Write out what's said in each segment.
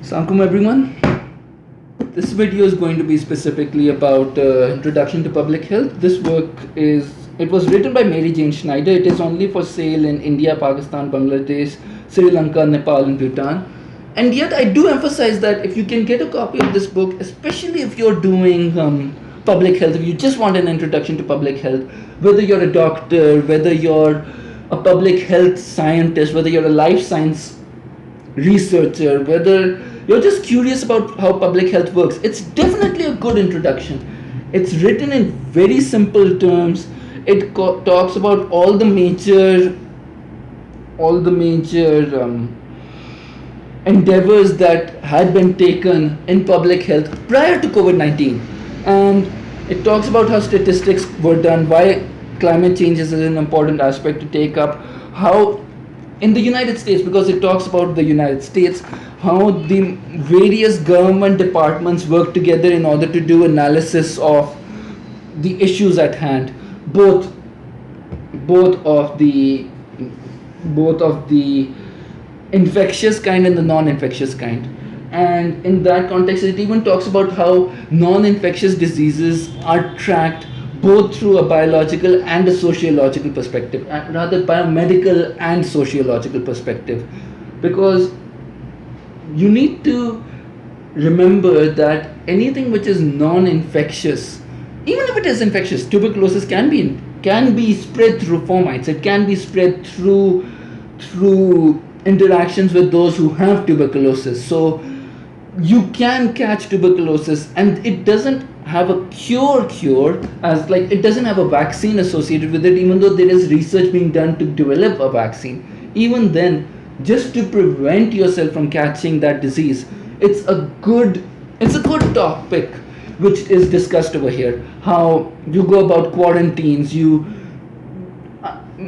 Assalamualaikum everyone. This video is going to be specifically about introduction to public health. This work it was written by Mary Jane Schneider. It is only for sale in India, Pakistan, Bangladesh, Sri Lanka, Nepal, and Bhutan. And yet I do emphasize that if you can get a copy of this book, especially if you're doing public health, if you just want an introduction to public health, whether you're a doctor, whether you're a public health scientist, whether you're a life science researcher, whether you're just curious about how public health works, it's definitely a good introduction. It's written in very simple terms. It talks about all the major endeavors that had been taken in public health prior to COVID-19, and it talks about how statistics were done, why climate change is an important aspect to take up, how in the United States, because it talks about the United States, how the various government departments work together in order to do analysis of the issues at hand, both of the infectious kind and the non-infectious kind. And in that context, it even talks about how non-infectious diseases are tracked both through a biological and a sociological perspective, rather biomedical and sociological perspective, because you need to remember that anything which is non-infectious, even if it is infectious, tuberculosis can be spread through fomites. It can be spread through interactions with those who have tuberculosis. So you can catch tuberculosis, and it doesn't have a cure as like it doesn't have a vaccine associated with it, even though there is research being done to develop a vaccine. Even then, just to prevent yourself from catching that disease, it's a good topic which is discussed over here. How you go about quarantines, you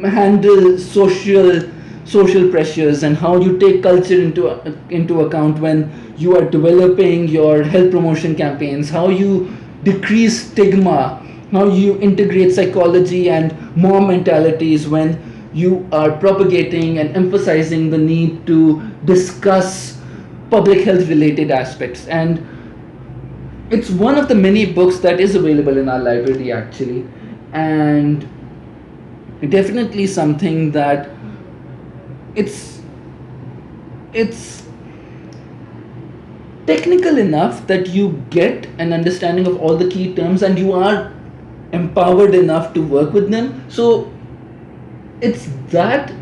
handle social pressures, and how you take culture into account when you are developing your health promotion campaigns, how you decrease stigma, how you integrate psychology and mob mentalities when you are propagating and emphasizing the need to discuss public health related aspects. And it's one of the many books that is available in our library actually, and definitely something that it's technical enough that you get an understanding of all the key terms and you are empowered enough to work with them. So it's that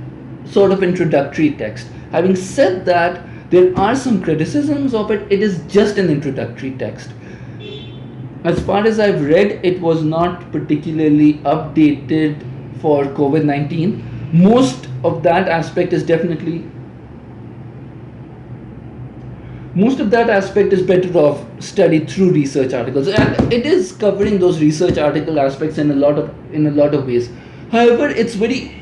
sort of introductory text. Having said that, there are some criticisms of it. It is just an introductory text. As far as I've read, it was not particularly updated for COVID-19. Most of that aspect is better off studied through research articles, and it is covering those research article aspects in a lot of ways. However, it's very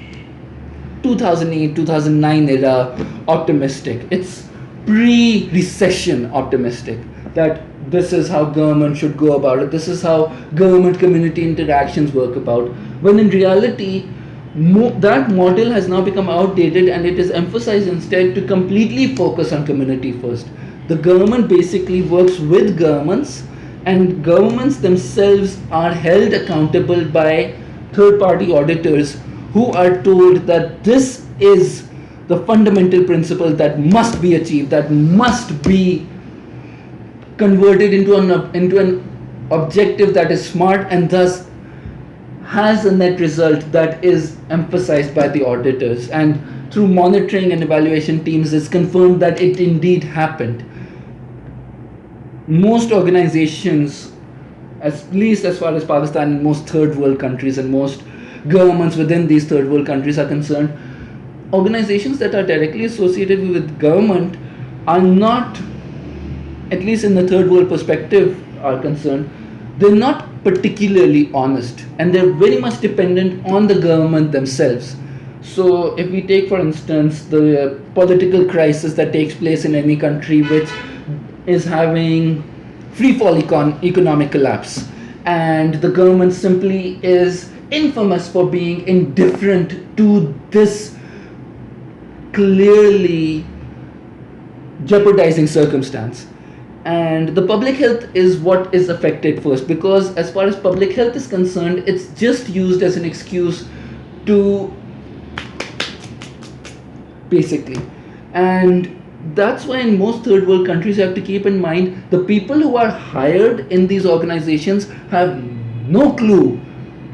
2008-2009 era optimistic. It's pre-recession optimistic, that this is how government should go about it, this is how government community interactions work about, when in reality that model has now become outdated, and it is emphasized instead to completely focus on community first. The government basically works with governments, and governments themselves are held accountable by third-party auditors who are told that this is the fundamental principle that must be achieved, that must be converted into an objective that is smart, and thus has a net result that is emphasized by the auditors, and through monitoring and evaluation teams it's confirmed that it indeed happened. Most organizations, at least as far as Pakistan and most third world countries and most governments within these third world countries are concerned, organizations that are directly associated with government are not, at least in the third world perspective are concerned, they're not particularly honest, and they're very much dependent on the government themselves. So if we take for instance the political crisis that takes place in any country which is having free fall economic collapse, and the government simply is infamous for being indifferent to this clearly jeopardizing circumstance. And the public health is what is affected first, because as far as public health is concerned, it's just used as an excuse to basically. And that's why in most third world countries you have to keep in mind the people who are hired in these organizations have no clue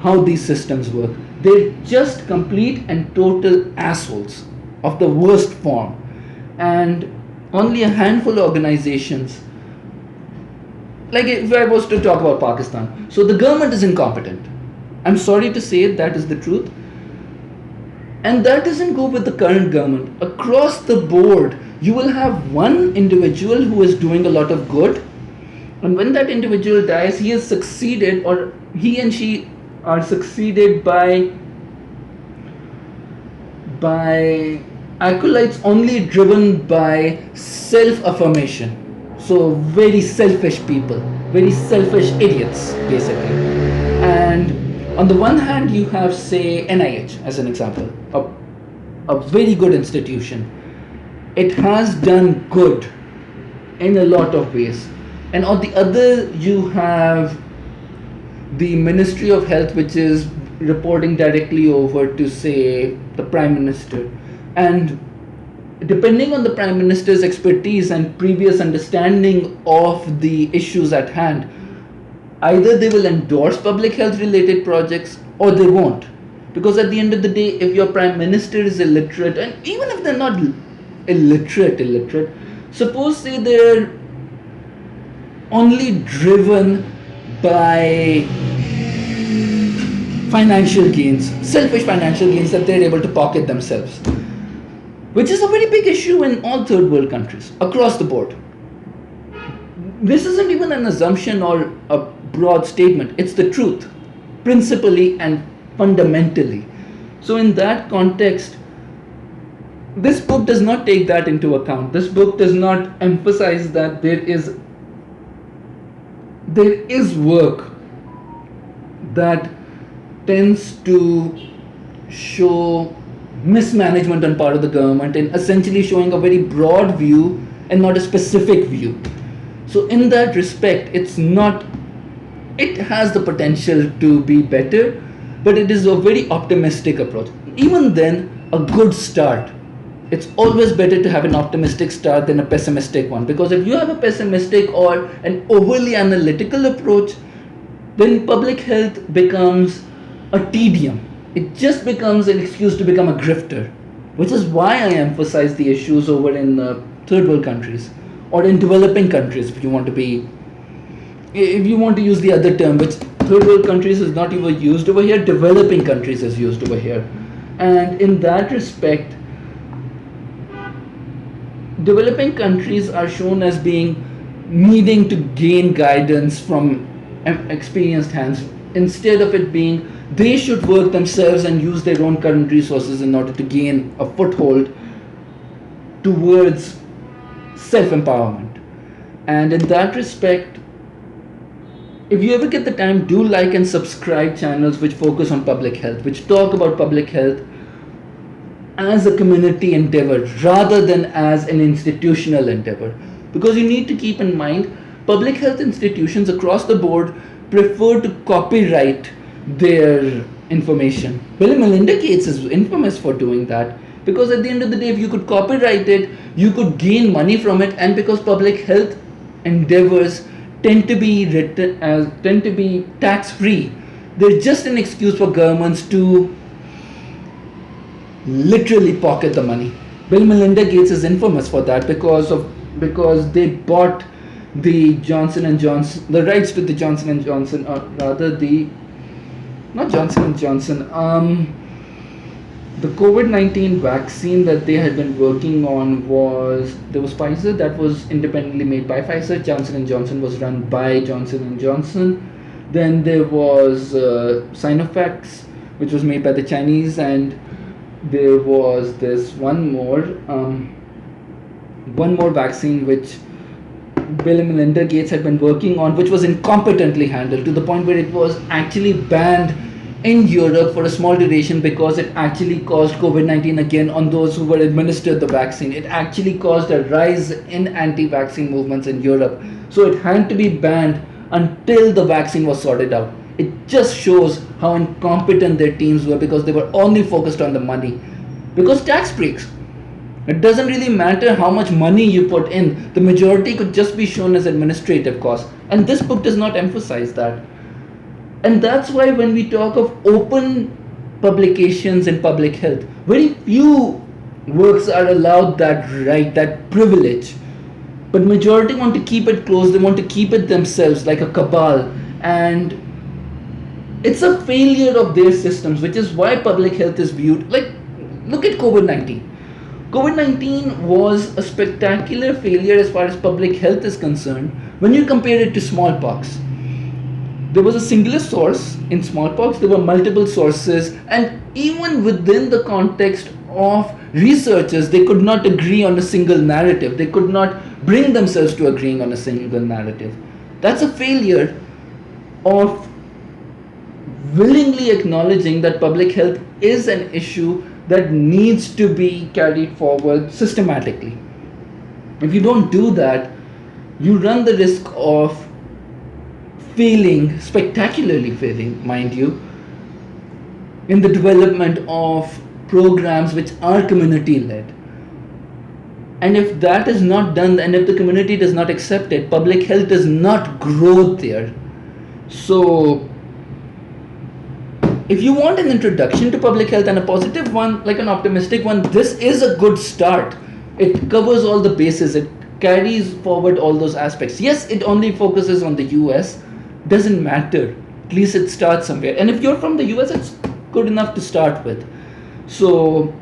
how these systems work. They're just complete and total assholes of the worst form. And only a handful of organizations, like if I was to talk about Pakistan, so the government is incompetent. I'm sorry to say it, that is the truth. And that doesn't go with the current government. Across the board, you will have one individual who is doing a lot of good, and when that individual dies, he is succeeded, or he and she are succeeded by acolytes only driven by self-affirmation. So very selfish people, very selfish idiots, basically. And on the one hand, you have, say, NIH as an example, a very good institution. It has done good in a lot of ways. And on the other, you have the Ministry of Health, which is reporting directly over to, say, the Prime Minister. And depending on the Prime Minister's expertise and previous understanding of the issues at hand, either they will endorse public health related projects or they won't. Because at the end of the day, if your Prime Minister is illiterate, and even if they're not illiterate, suppose say they're only driven by financial gains, selfish financial gains that they're able to pocket themselves, which is a very big issue in all third world countries across the board. This isn't even an assumption or a broad statement, it's the truth, principally and fundamentally. So in that context, this book does not take that into account. This book does not emphasize that there is work that tends to show mismanagement on part of the government and essentially showing a very broad view and not a specific view. So in that respect, it has the potential to be better, but it is a very optimistic approach. Even then, a good start. It's always better to have an optimistic start than a pessimistic one, because if you have a pessimistic or an overly analytical approach, then public health becomes a tedium. It just becomes an excuse to become a grifter, which is why I emphasize the issues over in third world countries or in developing countries, if you want to use the other term, which third world countries is not even used over here, developing countries is used over here. And in that respect, developing countries are shown as being needing to gain guidance from experienced hands, instead of it being they should work themselves and use their own current resources in order to gain a foothold towards self-empowerment. And in that respect, if you ever get the time, do like and subscribe channels which focus on public health, which talk about public health as a community endeavor rather than as an institutional endeavor. Because you need to keep in mind, public health institutions across the board prefer to copyright their information. Bill and Melinda Gates is infamous for doing that, because at the end of the day, if you could copyright it, you could gain money from it. And because public health endeavors tend to be tax free, they're just an excuse for governments to literally pocket the money. Bill Melinda Gates is infamous for that because they bought the the rights to the Johnson & Johnson, or rather not Johnson & Johnson, the COVID-19 vaccine that they had been working on there was Pfizer, that was independently made by Pfizer. Johnson & Johnson was run by Johnson & Johnson. Then there was Sinovac, which was made by the Chinese, and there was this one more vaccine which Bill and Melinda Gates had been working on, which was incompetently handled to the point where it was actually banned in Europe for a small duration because it actually caused COVID-19 again on those who were administered the vaccine. It actually caused a rise in anti-vaccine movements in Europe. So it had to be banned until the vaccine was sorted out. It just shows how incompetent their teams were because they were only focused on the money. Because tax breaks. It doesn't really matter how much money you put in, the majority could just be shown as administrative costs. And this book does not emphasize that. And that's why when we talk of open publications in public health, very few works are allowed that right, that privilege. But majority want to keep it closed, they want to keep it themselves like a cabal. And it's a failure of their systems, which is why public health is viewed like, look at COVID-19. COVID-19 was a spectacular failure as far as public health is concerned when you compare it to smallpox. There was a singular source in smallpox, there were multiple sources, and even within the context of researchers, they could not agree on a single narrative. They could not bring themselves to agreeing on a single narrative. That's a failure of willingly acknowledging that public health is an issue that needs to be carried forward systematically. If you don't do that, you run the risk of failing, spectacularly failing, mind you, in the development of programs which are community led. And if that is not done, and if the community does not accept it, public health does not grow there. So, if you want an introduction to public health and a positive one, like an optimistic one, this is a good start. It covers all the bases, it carries forward all those aspects. Yes, it only focuses on the US, doesn't matter. At least it starts somewhere. And if you're from the US, it's good enough to start with. So,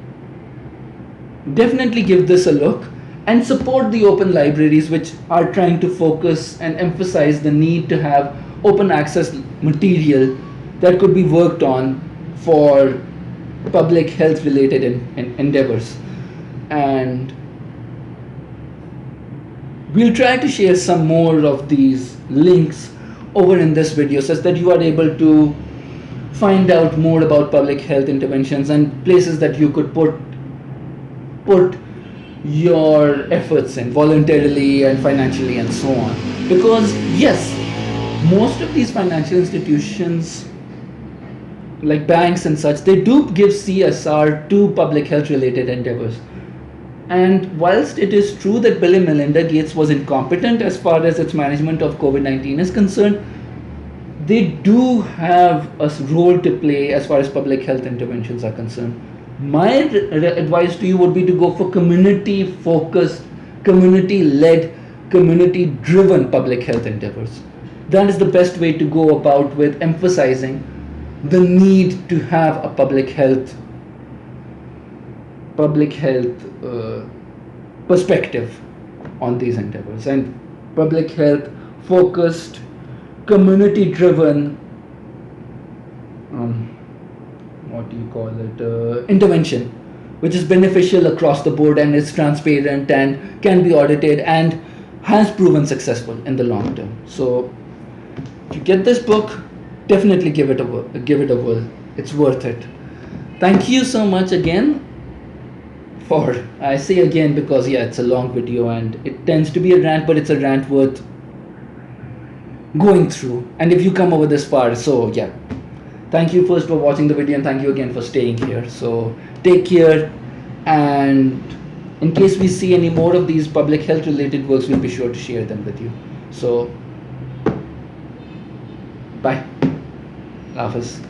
definitely give this a look and support the open libraries which are trying to focus and emphasize the need to have open access material that could be worked on for public health related endeavors. And we'll try to share some more of these links over in this video such that you are able to find out more about public health interventions and places that you could put your efforts in voluntarily and financially and so on. Because yes, most of these financial institutions like banks and such, they do give CSR to public health related endeavors. And whilst it is true that Bill and Melinda Gates was incompetent as far as its management of COVID-19 is concerned, they do have a role to play as far as public health interventions are concerned. My advice to you would be to go for community focused, community led, community driven public health endeavors. That is the best way to go about with emphasizing the need to have a public health perspective on these endeavors, and public health focused, community driven intervention which is beneficial across the board and is transparent and can be audited and has proven successful in the long term. So if you get this book, definitely give it a whirl. It's worth it. Thank you so much again for, I say again because yeah, it's a long video and it tends to be a rant, but it's a rant worth going through. And if you come over this far, so yeah, thank you first for watching the video and thank you again for staying here. So take care, and in case we see any more of these public health related works, we'll be sure to share them with you. So bye. Hafiz.